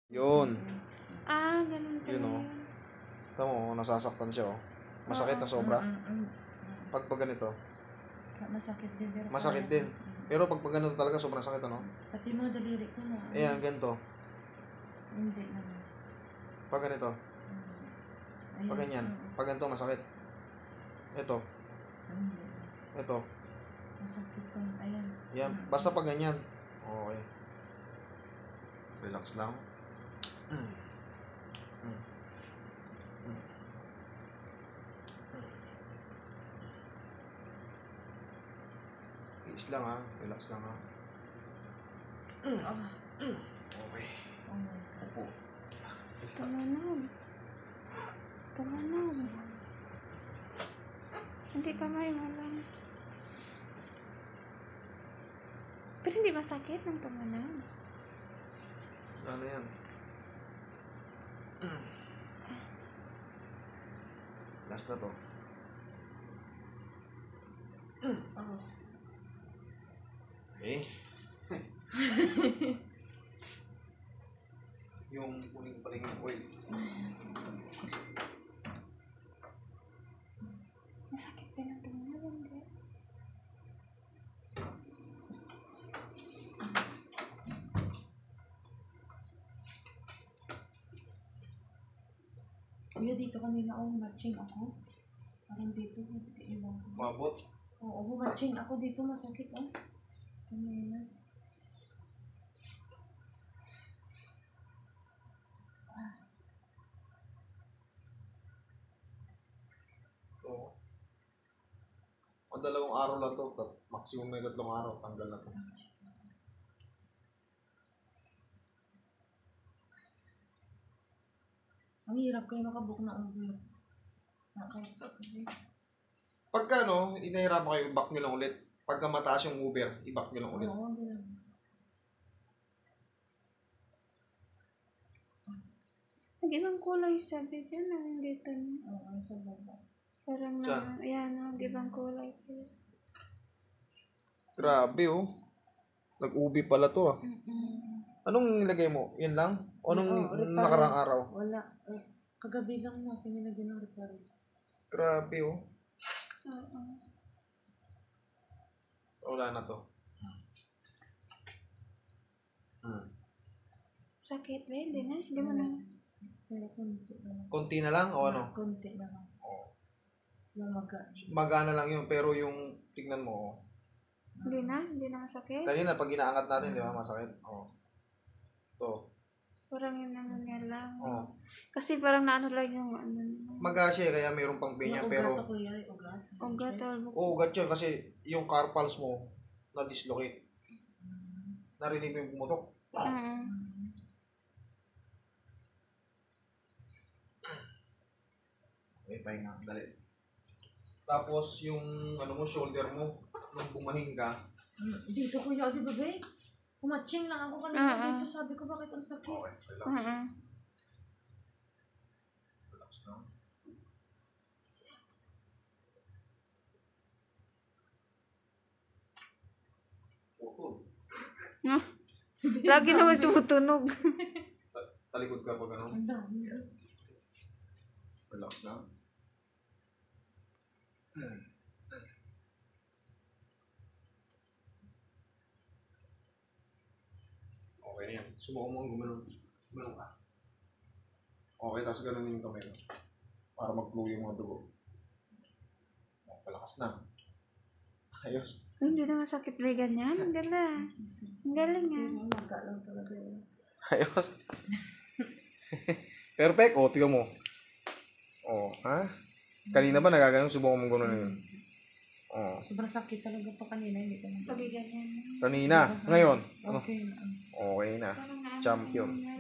Yun. Ah, ganun pala Yun, oh. yun. Tama mo, nasasaktan siya, oh. Masakit na sobra. Pag ganito, Masakit din. Pero masakit kaya din. ko. Pero pag ganito talaga, sobrang sakit, ano? Pati mga daliri ko na. Ayan, ganito. Hindi naman. Pag ganito, Ayun. pag ganyan. Pag ganito, masakit. Ito, Hindi. ito. Masakit ko. Ayan. Yan, basta pag ganyan. Okay. Relax lang. Tiis lang, ha. Relax lang, ha. Okay. Oh my God. Opo. Tumanog. Tumanog. Hindi kamay mo lang. Pero hindi masakit ng tumanog. Ano yan? Last na to. Oh. Eh? Yung kuning-paling oil. Masakit ba ng tumanog? Hindi. Kuya, dito kanina matching ako. Parang dito, ibang. Mabot. Oo, matching ako dito, masakit kanina. Ito. O 2 araw lang to. Maximum may 3 araw. Tanggal na to. Ang hirap kayo makabuk na ulo. Pagka inahirapan kayo, i-back nyo lang ulit. Pagka mataas yung Uber, i-back nyo lang ulit. Oo, ganun. Nag-ibang kulay sabi dyan. Dito na. Oo, sa baba. Parang Saan? na, ayan, nag-ibang kulay. Grabe, oh. Nag-ubi pala to, ah. Anong nilagay mo? Yan lang? O anong Oo, repair. nakarang araw? Wala. Kagabi lang natin nilagyan ng repair. Grabe, oh. Oo. Wala na to. Sakit ba? Hindi na? Hindi mo na. Pero konti lang. Konti na lang o ano? Konti lang. Oo. Lumaga. Magana lang yun, pero yung tignan mo, oh. Hindi na? Hindi na masakit? Kanina, pag inaangat natin, di ba, masakit? Oo. To. Parang yun naman nga lang. Oo. Kasi parang naano lang yung ano. Maga siya, kaya mayroong pang pinya, pero... Ugat ako yan, ugat. Ugat or Oo, ugat yun, kasi yung carpals mo, na-dislocate. Narinig mo yung pumutok. Okay, pahinga. Dali. Tapos, yung shoulder mo, nung bumahing ka, Dito kuya, di ba ba? Kumatching lang ako kanina dito. Sabi ko, bakit ang sakit? okay, relax. Relax lang. Putol. Lagi naman tumutunog. Talikod ka pag ano. Ang dami. Relax lang. Okay na yan. Subukan mo ang gumanon. Gumanon ka. Okay, tapos gano'n yung kamay mo. Para mag-flow yung mga dugo. Palakas na. Ayos. Hindi na masakit ba ganyan? Ang galing. Ang galing ah. Umaga lang talaga yun. Ayos. Perfect. O, tingnan mo. O, ha? Kanina ba nagagano'n? Subukan mo gano'n na yun. O. Sobrang sakit talaga pa kanina. Hindi ko Pag ganyan. Kanina. Ngayon. Okay na. Okay na. Parang naano Champion. nga